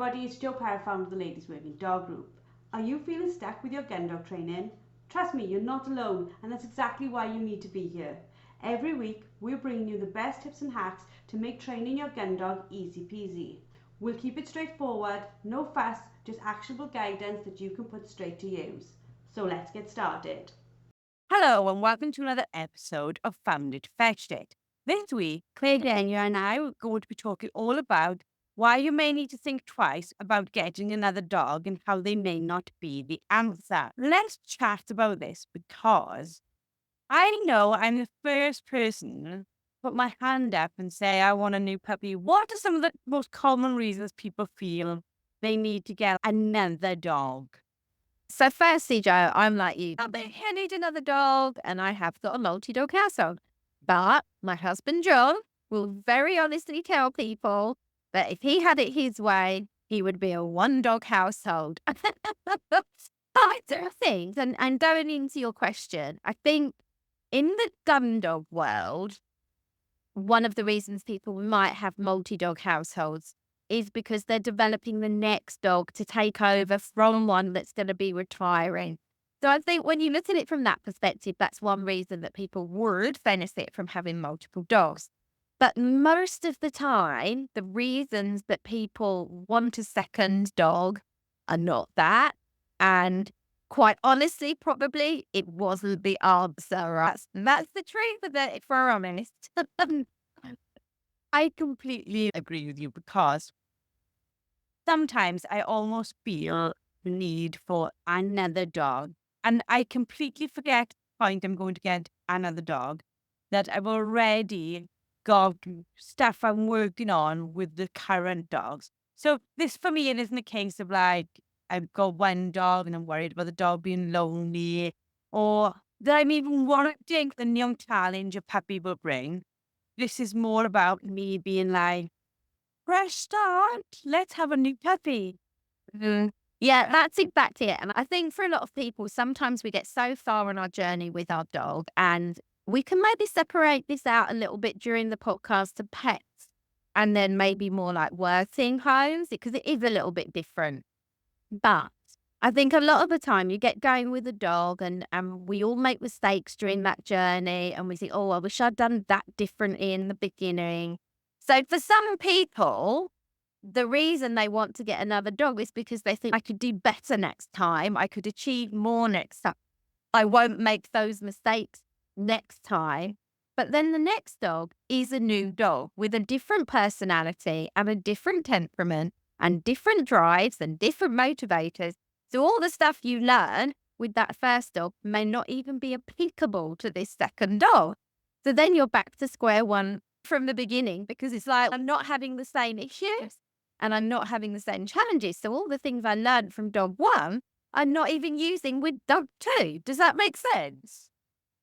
everybody, it's Joe Perrott, founder of the Ladies Working Dog Group. Are you feeling stuck with your gun dog training? Trust me, you're not alone, and that's exactly why you need to be here. Every week, we're bringing you the best tips and hacks to make training your gun dog easy peasy. We'll keep it straightforward, no fuss, just actionable guidance that you can put straight to use. So let's get started. Hello and welcome to another episode of Found It Fetched It. This week, Claire Daniel and I are going to be talking all about why you may need to think twice about getting another dog and how they may not be the answer. Let's chat about this because I know I'm the first person to put my hand up and say I want a new puppy. What are some of the most common reasons people feel they need to get another dog? So firstly, Joe, I'm like you. I need another dog, and I have got a multi-dog household. But my husband, John, will very honestly tell people that if he had it his way, he would be a one-dog household. I do think, and going into your question, I think in the gun dog world, one of the reasons people might have multi-dog households is because they're developing the next dog to take over from one that's going to be retiring. So I think when you look at it from that perspective, that's one reason that people would benefit from having multiple dogs. But most of the time, the reasons that people want a second dog are not that. And quite honestly, probably it wasn't the answer. That's the truth of it, if we're honest. I completely agree with you because sometimes I almost feel the need for another dog. And I completely forget the point I'm going to get another dog, that I've already got stuff I'm working on with the current dogs. So this for me, it isn't a case of like, I've got one dog and I'm worried about the dog being lonely, or that I'm even wanting the new challenge a puppy will bring. This is more about me being like, fresh start. Let's have a new puppy. Yeah, that's exactly it. And I think for a lot of people, sometimes we get so far on our journey with our dog, and we can maybe separate this out a little bit during the podcast to pets and then maybe more like working homes, because it is a little bit different. But I think a lot of the time you get going with a dog, and we all make mistakes during that journey, and we think, oh, I wish I'd done that differently in the beginning. So for some people, the reason they want to get another dog is because they think I could do better next time. I could achieve more next time. I won't make those mistakes next time. But then the next dog is a new dog with a different personality and a different temperament and different drives and different motivators. So all the stuff you learn with that first dog may not even be applicable to this second dog. So then you're back to square one from the beginning, because it's like I'm not having the same issues and I'm not having the same challenges. So all the things I learned from dog one, I'm not even using with dog two. Does that make sense?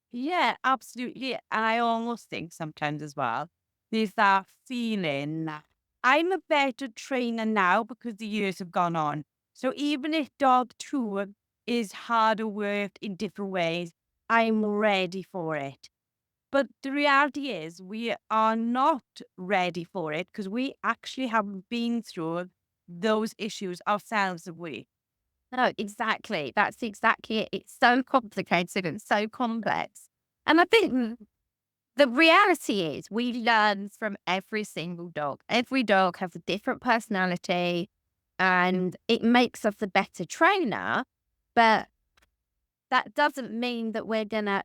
Yeah, absolutely. And I almost think sometimes as well, there's that feeling that I'm a better trainer now because the years have gone on. So even if dog two is harder worked in different ways, I'm ready for it. But the reality is we are not ready for it because we actually haven't been through those issues ourselves, have we? No, exactly. That's exactly it. It's so complicated and so complex. And I think the reality is we learn from every single dog. Every dog has a different personality and it makes us a better trainer. But that doesn't mean that we're going to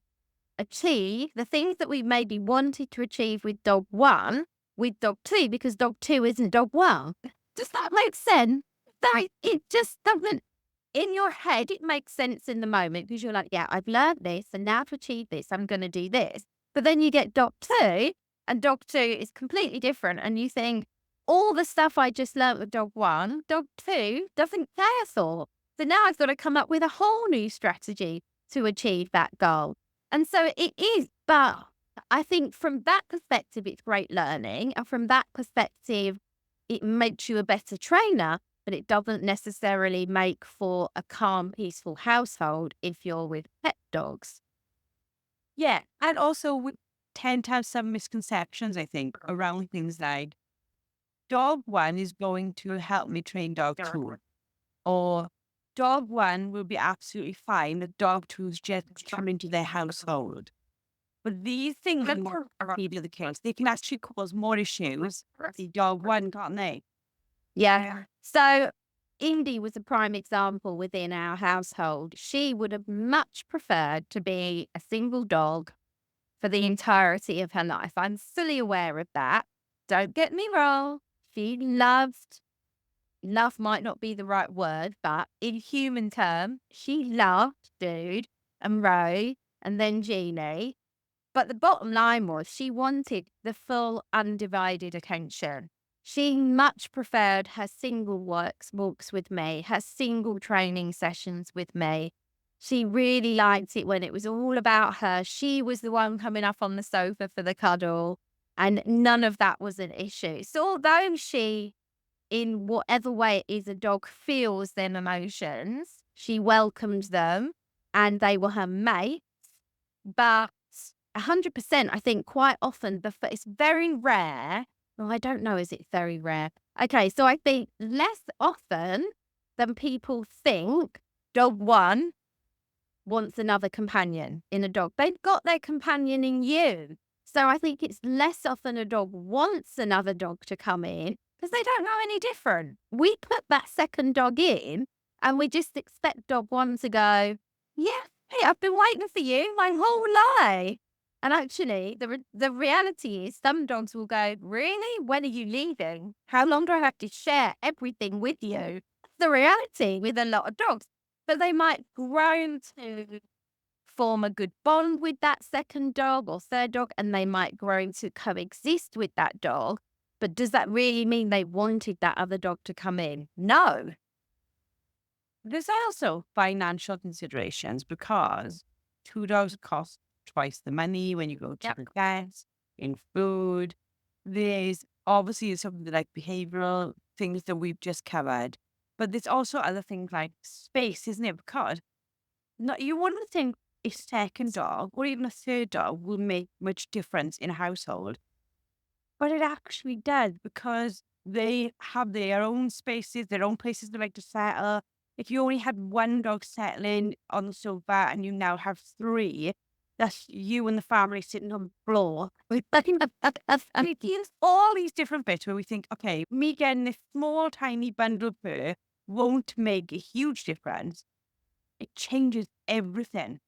achieve the things that we maybe wanted to achieve with dog one, with dog two, because dog two isn't dog one. Does that make sense? That it just doesn't. In your head, it makes sense in the moment because you're like, yeah, I've learned this, and now to achieve this, I'm going to do this. But then you get dog two, and dog two is completely different, and you think all the stuff I just learned with dog one, dog two doesn't care for. So now I've got to come up with a whole new strategy to achieve that goal. And so it is, but I think from that perspective, it's great learning. And from that perspective, it makes you a better trainer, but it doesn't necessarily make for a calm, peaceful household if you're with pet dogs. Yeah. And also we tend to have some misconceptions, I think, around things like dog one is going to help me train dog two. Or dog one will be absolutely fine. The dog two's just come into their household. But these things are not really the case. They can actually cause more issues with the dog one, can't they? Yeah. So Indy was a prime example within our household. She would have much preferred to be a single dog for the entirety of her life. I'm fully aware of that. Don't get me wrong. She loved, love might not be the right word, but in human terms, she loved Dude and Roe and then Jeannie. But the bottom line was she wanted the full undivided attention. She much preferred her single walks with me, her single training sessions with me. She really liked it when it was all about her. She was the one coming up on the sofa for the cuddle, and none of that was an issue. So although she, in whatever way it is a dog feels their emotions, she welcomed them and they were her mates. But 100%, I think quite often it's very rare. Well, I don't know, is it very rare? Okay, so I think less often than people think, dog one wants another companion in a dog. They've got their companion in you. So I think it's less often a dog wants another dog to come in because they don't know any different. We put that second dog in and we just expect dog one to go, yeah, hey, I've been waiting for you my whole life. And actually, the reality is some dogs will go, really? When are you leaving? How long do I have to share everything with you? The reality with a lot of dogs. But they might grow to form a good bond with that second dog or third dog, and they might grow to coexist with that dog. But does that really mean they wanted that other dog to come in? No. There's also financial considerations because two dogs cost twice the money when you go to the vet, in food. There's obviously something like behavioural things that we've just covered, but there's also other things like space, isn't it? Because you wouldn't think a second dog or even a third dog will make much difference in a household, but it actually does because they have their own spaces, their own places they like to settle. If you only had one dog settling on the sofa and you now have three, that's you and the family sitting on the floor. And it gives all these different bits where we think, okay, me getting this small, tiny bundle of fur won't make a huge difference. It changes everything.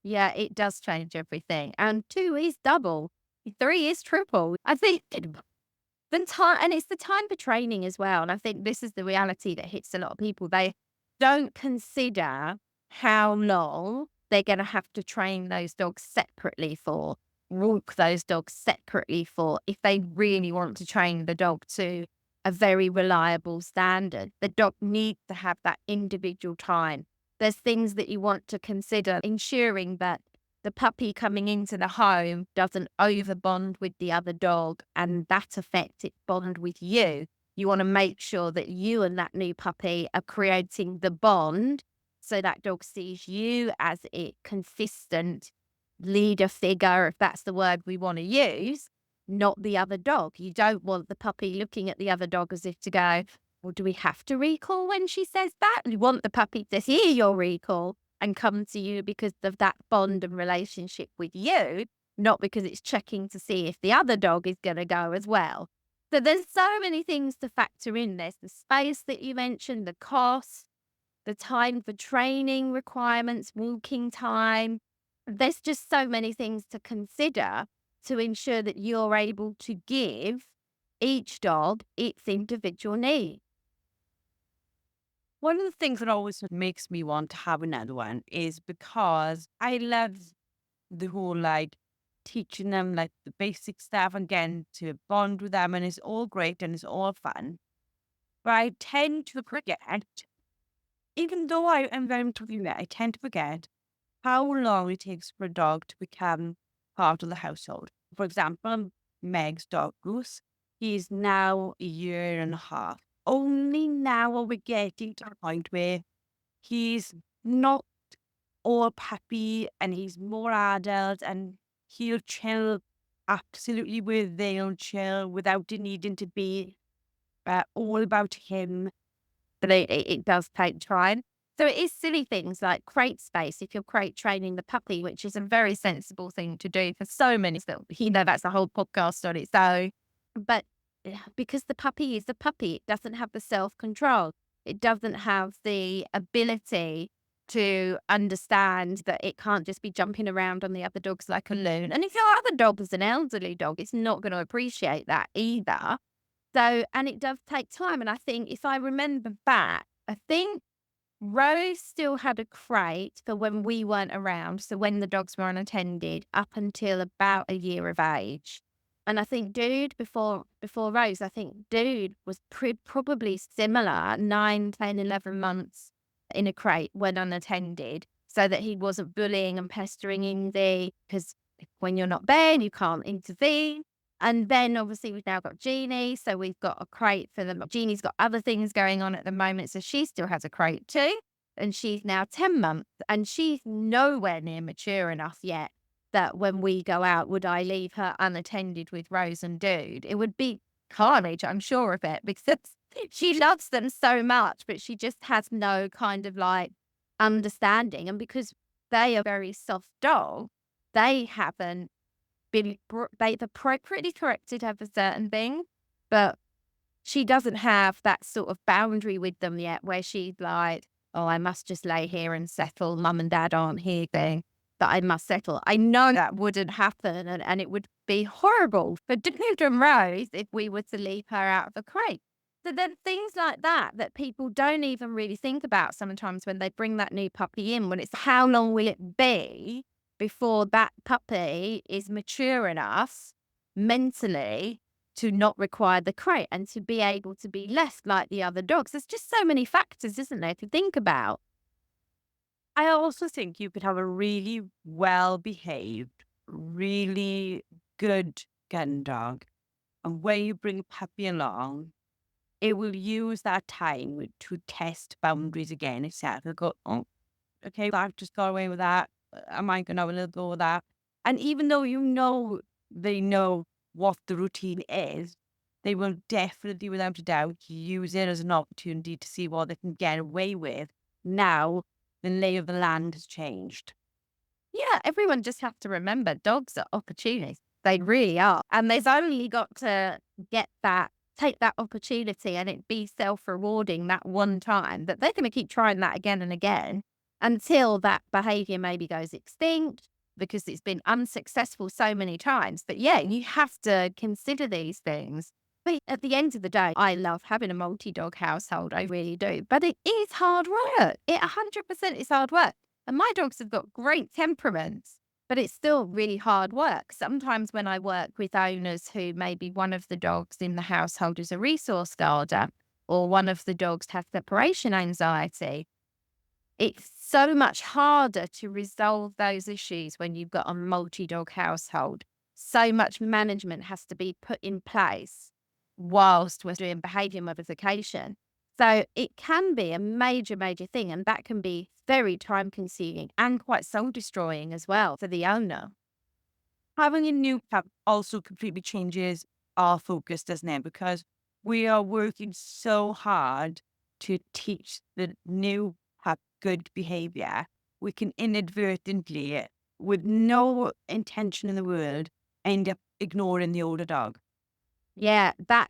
Yeah, it does change everything. And 2 is double. 3 is triple. I think the time, and it's the time for training as well. And I think this is the reality that hits a lot of people. They don't consider how long they're going to have to train those dogs separately for, walk those dogs separately for, if they really want to train the dog to a very reliable standard. The dog needs to have that individual time. There's things that you want to consider, ensuring that the puppy coming into the home doesn't overbond with the other dog and that affects its bond with you. You want to make sure that you and that new puppy are creating the bond so that dog sees you as a consistent leader figure, if that's the word we want to use, not the other dog. You don't want the puppy looking at the other dog as if to go, well, do we have to recall when she says that? You want the puppy to hear your recall and come to you because of that bond and relationship with you, not because it's checking to see if the other dog is going to go as well. So there's so many things to factor in. There's the space that you mentioned, the cost, the time for training requirements, walking time. There's just so many things to consider to ensure that you're able to give each dog its individual needs. One of the things that always makes me want to have another one is because I love the whole like teaching them like the basic stuff and getting to bond with them, and it's all great and it's all fun. But I tend to forget, even though I am very much with that, I tend to forget how long it takes for a dog to become part of the household. For example, Meg's dog Goose, he's now a year and a half. Only now are we getting to the point where he's not all puppy and he's more adult and he'll chill absolutely where they'll chill without it needing to be all about him. But it does take time. So it is silly things like crate space. If you're crate training the puppy, which is a very sensible thing to do for so many, that's a whole podcast on its own. But because the puppy is the puppy, it doesn't have the self-control. It doesn't have the ability to understand that it can't just be jumping around on the other dogs like a loon. And if your other dog is an elderly dog, it's not going to appreciate that either. So, and it does take time. And I think if I remember back, I think Rose still had a crate for when we weren't around. So when the dogs were unattended up until about a year of age. And I think Dude, before Rose, I think Dude was probably similar, 9, 10, 11 months in a crate when unattended, so that he wasn't bullying and pestering Indy, because when you're not there, you can't intervene. And then obviously we've now got Jeannie, so we've got a crate for them. Jeannie's got other things going on at the moment, so she still has a crate too. And she's now 10 months, and she's nowhere near mature enough yet that when we go out, would I leave her unattended with Rose and Dude? It would be carnage, I'm sure of it, because she loves them so much, but she just has no kind of like understanding. And because they are very soft dogs, they haven't been, they've appropriately corrected her for certain things, but she doesn't have that sort of boundary with them yet where she's like, oh, I must just lay here and settle. Mum and Dad aren't here thing that I must settle. I know that wouldn't happen, and it would be horrible for Dude and Rose if we were to leave her out of the crate. So then things like that people don't even really think about sometimes when they bring that new puppy in, when it's how long will it be before that puppy is mature enough mentally to not require the crate and to be able to be less like the other dogs. There's just so many factors, isn't there, to think about. I also think you could have a really well-behaved, really good gun dog, and when you bring a puppy along, it will use that time to test boundaries again itself. It'll go, oh, okay, I've just got away with that. Am I going to have a little go with that? And even though they know what the routine is, they will definitely, without a doubt, use it as an opportunity to see what they can get away with now the lay of the land has changed. Yeah, everyone just has to remember dogs are opportunists. They really are. And they've only got to take that opportunity and it be self-rewarding that one time, that they're going to keep trying that again and again until that behaviour maybe goes extinct because it's been unsuccessful so many times. But yeah, you have to consider these things. But at the end of the day, I love having a multi-dog household. I really do. But it is hard work. It 100% is hard work. And my dogs have got great temperaments, but it's still really hard work. Sometimes when I work with owners who maybe one of the dogs in the household is a resource guarder or one of the dogs has separation anxiety, it's so much harder to resolve those issues when you've got a multi-dog household. So much management has to be put in place whilst we're doing behaviour modification. So it can be a major, major thing, and that can be very time consuming and quite soul destroying as well for the owner. Having a new pup also completely changes our focus, doesn't it? Because we are working so hard to teach the new pup good behaviour. We can inadvertently, with no intention in the world, end up ignoring the older dog. Yeah, that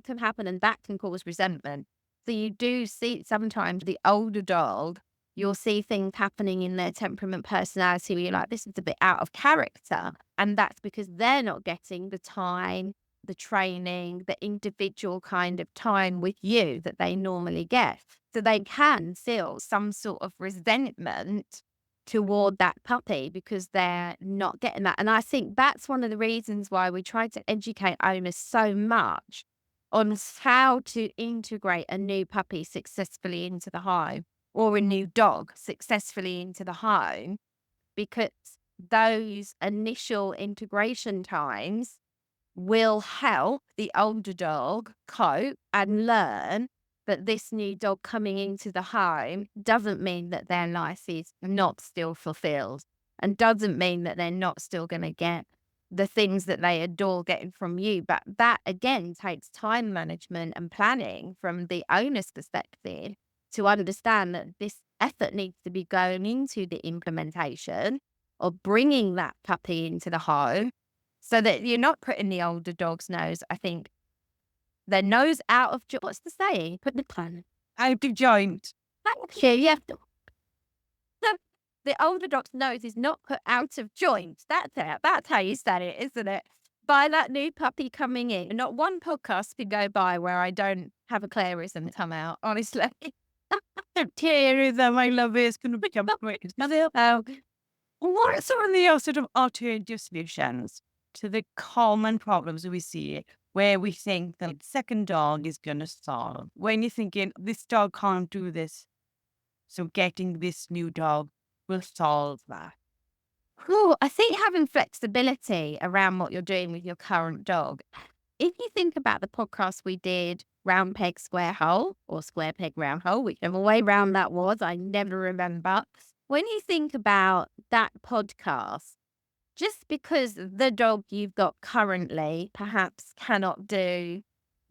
can happen, and that can cause resentment. So you do see sometimes the older dog, you'll see things happening in their temperament, personality, where you're like, this is a bit out of character. And that's because they're not getting the time, the training, the individual kind of time with you that they normally get. So they can feel some sort of resentment toward that puppy because they're not getting that. And I think that's one of the reasons why we try to educate owners so much on how to integrate a new puppy successfully into the home or a new dog successfully into the home, because those initial integration times will help the older dog cope and learn that this new dog coming into the home doesn't mean that their life is not still fulfilled and doesn't mean that they're not still going to get the things that they adore getting from you. But that again takes time management and planning from the owner's perspective to understand that this effort needs to be going into the implementation of bringing that puppy into the home so that you're not putting the older dog's nose, I think, their nose out of joint. What's the saying? Put the plan. Out of joint. Thank you. You have to. The older dog's nose is not put out of joint. That's it. That's how you say it, isn't it? By that new puppy coming in. Not one podcast could go by where I don't have a Clarism come out, honestly. Terrorism, I love it. It's going to become great. What are some of the sort of alternative solutions to the common problems we see where we think the second dog is going to solve? When you're thinking, this dog can't do this, so getting this new dog will solve that. Cool. I think having flexibility around what you're doing with your current dog. If you think about the podcast we did, Round Peg, Square Hole, or Square Peg, Round Hole, whichever way round that was, I never remember. When you think about that podcast, just because the dog you've got currently perhaps cannot do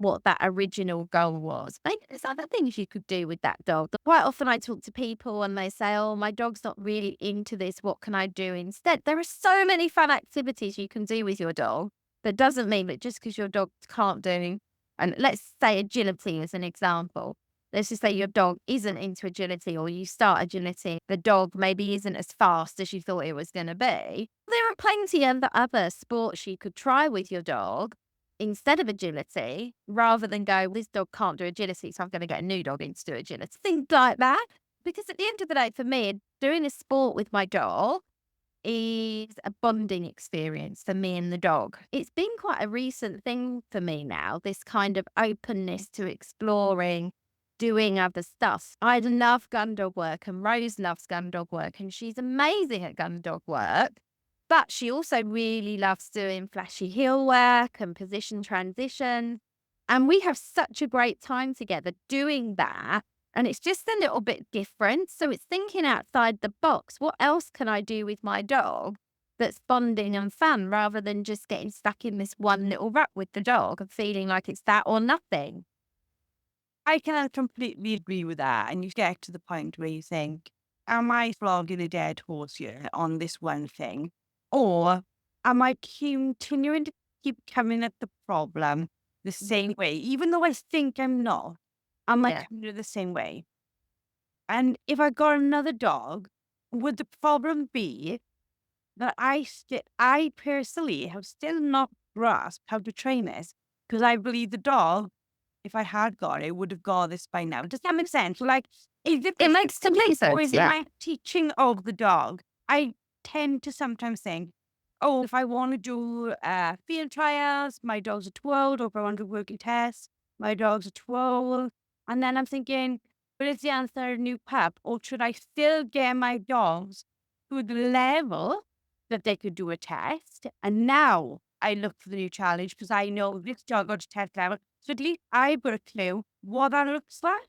what that original goal was, maybe there's other things you could do with that dog. Quite often I talk to people and they say, oh, my dog's not really into this. What can I do instead? There are so many fun activities you can do with your dog. That doesn't mean that just because your dog can't do, and let's say agility as an example. Let's just say your dog isn't into agility or you start agility, the dog maybe isn't as fast as you thought it was going to be. There are plenty of other sports you could try with your dog instead of agility, rather than go, this dog can't do agility, so I'm going to get a new dog in to do agility. Things like that. Because at the end of the day, for me, doing a sport with my dog is a bonding experience for me and the dog. It's been quite a recent thing for me now, this kind of openness to exploring, doing other stuff. I love gun dog work and Rose loves gun dog work and she's amazing at gun dog work. But she also really loves doing flashy heel work and position transition. And we have such a great time together doing that. And it's just a little bit different. So it's thinking outside the box. What else can I do with my dog that's bonding and fun rather than just getting stuck in this one little rut with the dog and feeling like it's that or nothing? I can completely agree with that. And you get to the point where you think, am I flogging a dead horse here on this one thing? Or am I continuing to keep coming at the problem the same way? Even though I think I'm not, am I coming at it the same way? And if I got another dog, would the problem be that I personally have still not grasped how to train this? Because I believe the dog, if I had got it, would have got this by now. Does that make sense? Like, is It makes complete sense. or is it my teaching of the dog? I tend to sometimes think, oh, if I want to do field trials, my dogs are 12, or if I want to do working tests, my dogs are 12. And then I'm thinking, but is the answer a new pup? Or should I still get my dogs to the level that they could do a test? And now I look for the new challenge because I know this dog got to test level. So at least I've got a clue what that looks like.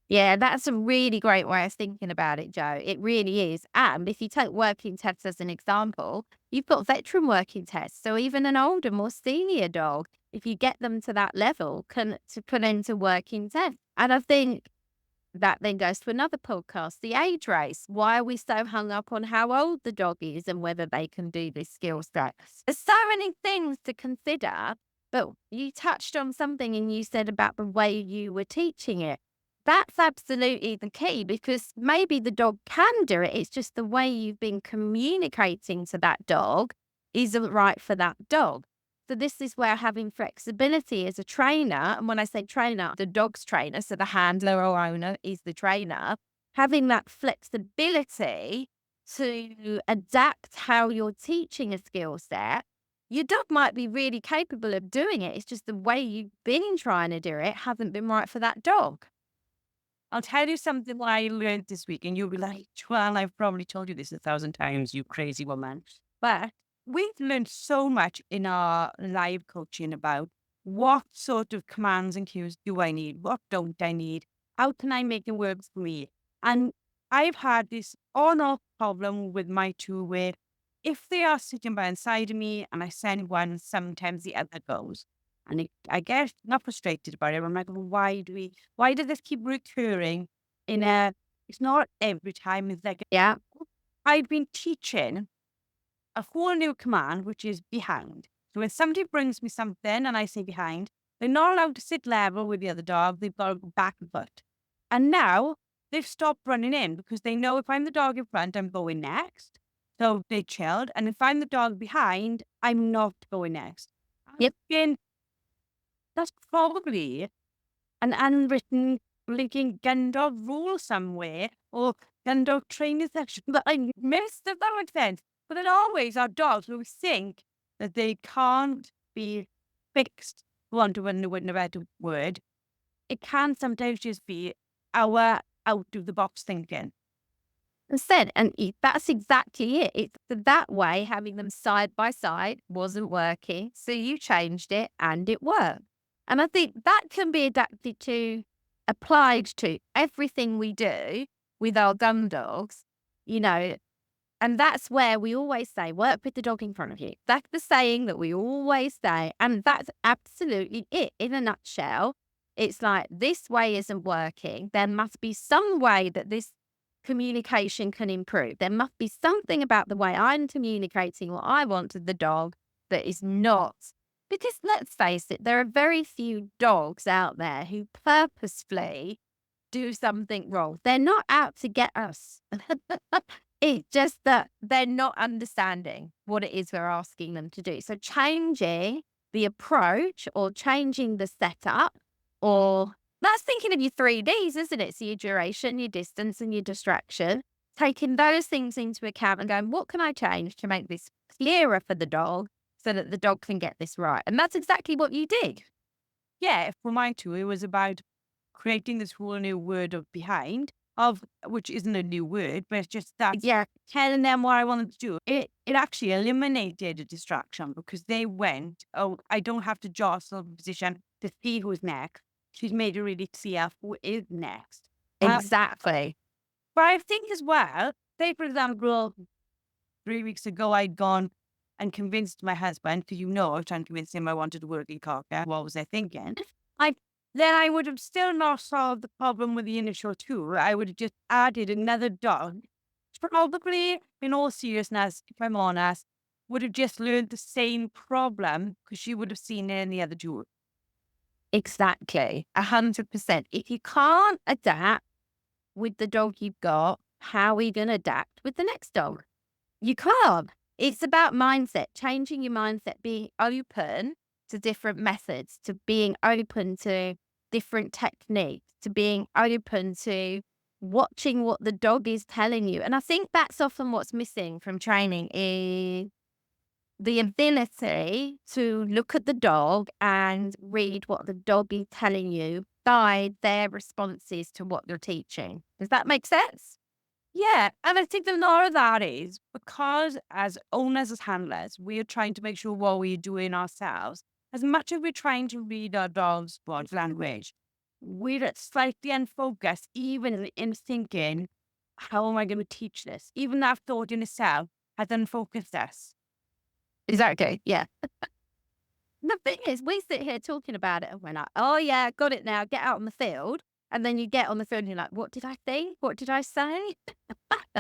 Yeah, that's a really great way of thinking about it, Joe. It really is. And if you take working tests as an example, you've got veteran working tests. So even an older, more senior dog, if you get them to that level, can to put into working tests. And I think that then goes to another podcast, the age race. Why are we so hung up on how old the dog is and whether they can do this skill set? There's so many things to consider, but you touched on something and you said about the way you were teaching it. That's absolutely the key because maybe the dog can do it. It's just the way you've been communicating to that dog isn't right for that dog. So this is where having flexibility as a trainer, and when I say trainer, the dog's trainer, so the handler or owner is the trainer, having that flexibility to adapt how you're teaching a skill set. Your dog might be really capable of doing it. It's just the way you've been trying to do it hasn't been right for that dog. I'll tell you something that I learned this week, and you'll be like, well, I've probably told you this 1,000 times, you crazy woman. But we've learned so much in our live coaching about what sort of commands and cues do I need? What don't I need? How can I make it work for me? And I've had this on-off problem with my two where if they are sitting by inside of me and I send one, sometimes the other goes. And I get not frustrated about it. I'm like, well, why does this keep recurring it's not every time. It's like, Yeah. I've been teaching a whole new command, which is behind. So when somebody brings me something and I say behind, they're not allowed to sit level with the other dog. They've got to go back and foot. And now they've stopped running in because they know if I'm the dog in front, I'm going next. So they chilled. And if I'm the dog behind, I'm not going next. Yep. Again, that's probably an unwritten blinking gun dog rule somewhere or gun dog training section that I missed, if that makes sense. But then always our dogs will think that they can't be fixed, for want of a better word. It can sometimes just be our out of the box thinking. Said, and that's exactly it. It's that way, having them side by side wasn't working. So you changed it and it worked. And I think that can be applied to everything we do with our gun dogs, and that's where we always say, work with the dog in front of you. That's the saying that we always say. And that's absolutely it in a nutshell. It's like, this way isn't working. There must be some way that this communication can improve. There must be something about the way I'm communicating what I want to the dog that is not. Because let's face it, there are very few dogs out there who purposefully do something wrong. They're not out to get us. It's just that they're not understanding what it is we're asking them to do. So changing the approach or changing the setup, or that's thinking of your 3Ds, isn't it? So your duration, your distance, and your distraction, taking those things into account and going, what can I change to make this clearer for the dog so that the dog can get this right? And that's exactly what you did. Yeah, for mine too, it was about creating this whole new word of behind, which isn't a new word, but it's just that telling them what I wanted to do. It actually eliminated a distraction because they went, oh, I don't have to jostle the position to see who's next. She's made it really clear who is next. Exactly. But I think as well, say for example, 3 weeks ago, I'd gone and convinced my husband, because I was trying to convince him I wanted to work in Cocker. What was I thinking? Then I would have still not solved the problem with the initial two. I would have just added another dog. Probably, in all seriousness, if I'm honest, would have just learned the same problem because she would have seen it in the other two. Exactly. 100%. If you can't adapt with the dog you've got, how are you going to adapt with the next dog? You can't. It's about mindset, changing your mindset, being open to different methods, to being open to different techniques, to being open to watching what the dog is telling you. And I think that's often what's missing from training is the ability to look at the dog and read what the dog is telling you by their responses to what you're teaching. Does that make sense? Yeah, and I think a lot of that is because as owners, as handlers, we are trying to make sure what we're doing ourselves, as much as we're trying to read our dog's body language, we're slightly unfocused, even in thinking, how am I going to teach this? Even that thought in itself has unfocused us. Exactly. Yeah. The thing is, we sit here talking about it and we're like, oh yeah, got it now, get out on the field. And then you get on the field and you're like, what did I think? What did I say?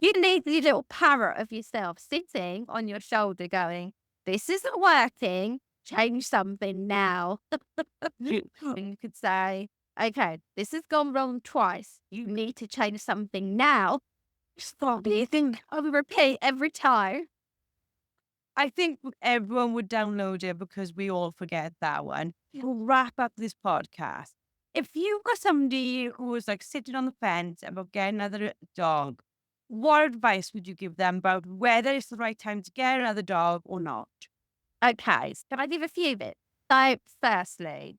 You need the little parrot of yourself sitting on your shoulder going, this isn't working. Change something now. You could say, okay, this has gone wrong twice. You need to change something now. Stop being on repeat every time. I think everyone would download it because we all forget that one. We'll wrap up this podcast. If you've got somebody who is like sitting on the fence about getting another dog, what advice would you give them about whether it's the right time to get another dog or not? Okay, so can I give a few bits? So, firstly,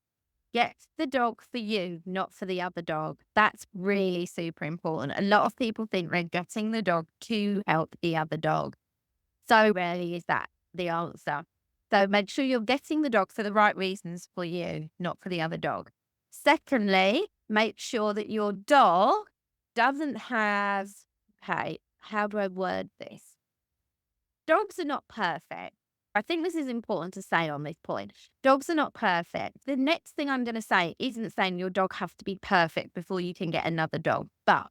get the dog for you, not for the other dog. That's really super important. A lot of people think they're getting the dog to help the other dog. So rarely is that the answer. So make sure you're getting the dog for the right reasons for you, not for the other dog. Secondly, make sure that your dog doesn't have, okay, how do I word this? Dogs are not perfect. I think this is important to say on this point. Dogs are not perfect. The next thing I'm going to say isn't saying your dog has to be perfect before you can get another dog. But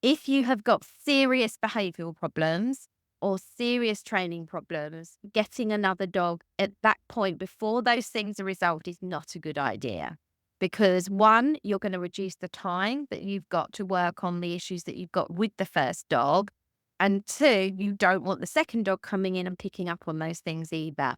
if you have got serious behavioural problems or serious training problems, getting another dog at that point before those things are resolved is not a good idea. Because one, you're going to reduce the time that you've got to work on the issues that you've got with the first dog. And two, you don't want the second dog coming in and picking up on those things either.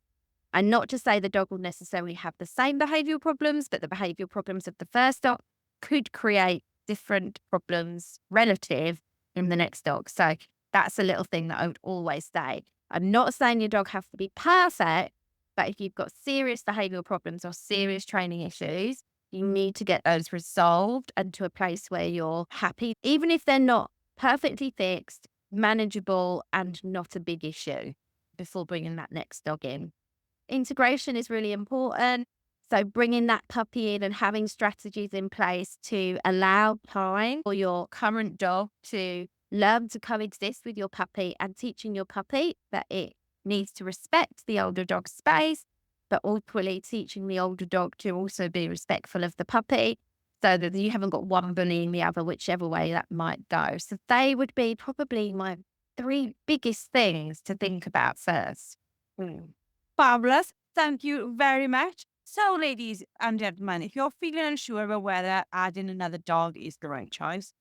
And not to say the dog will necessarily have the same behavioural problems, but the behavioural problems of the first dog could create different problems relative in the next dog. So that's a little thing that I would always say. I'm not saying your dog has to be perfect, but if you've got serious behavioural problems or serious training issues, you need to get those resolved and to a place where you're happy, even if they're not perfectly fixed, manageable, and not a big issue before bringing that next dog in. Integration is really important. So bringing that puppy in and having strategies in place to allow time for your current dog to learn to coexist with your puppy, and teaching your puppy that it needs to respect the older dog's space, but equally teaching the older dog to also be respectful of the puppy, so that you haven't got one bullying the other, whichever way that might go. So they would be probably my 3 biggest things to think about first. Fabulous. Thank you very much. So, ladies and gentlemen, if you're feeling unsure about whether adding another dog is the right choice,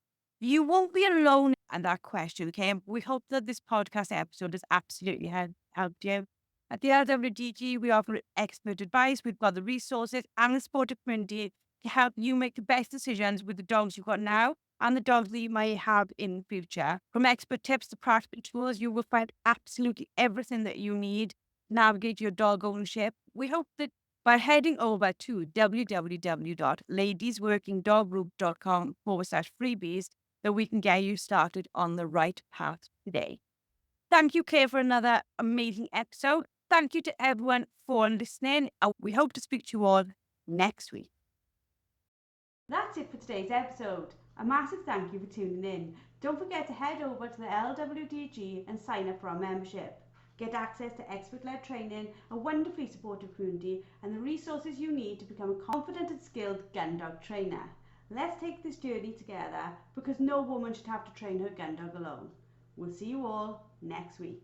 you won't be alone in that question, okay? We hope that this podcast episode has absolutely helped you. At the LWDG, we offer expert advice. We've got the resources and the supportive community to help you make the best decisions with the dogs you've got now and the dogs that you may have in the future. From expert tips to practical tools, you will find absolutely everything that you need to navigate your dog ownership. We hope that by heading over to www.ladiesworkingdogroup.com/freebies, that we can get you started on the right path today. Thank you, Kay, for another amazing episode. Thank you to everyone for listening. We hope to speak to you all next week. That's it for today's episode. A massive thank you for tuning in. Don't forget to head over to the LWDG and sign up for our membership. Get access to expert-led training, a wonderfully supportive community, and the resources you need to become a confident and skilled gun dog trainer. Let's take this journey together, because no woman should have to train her gun dog alone. We'll see you all next week.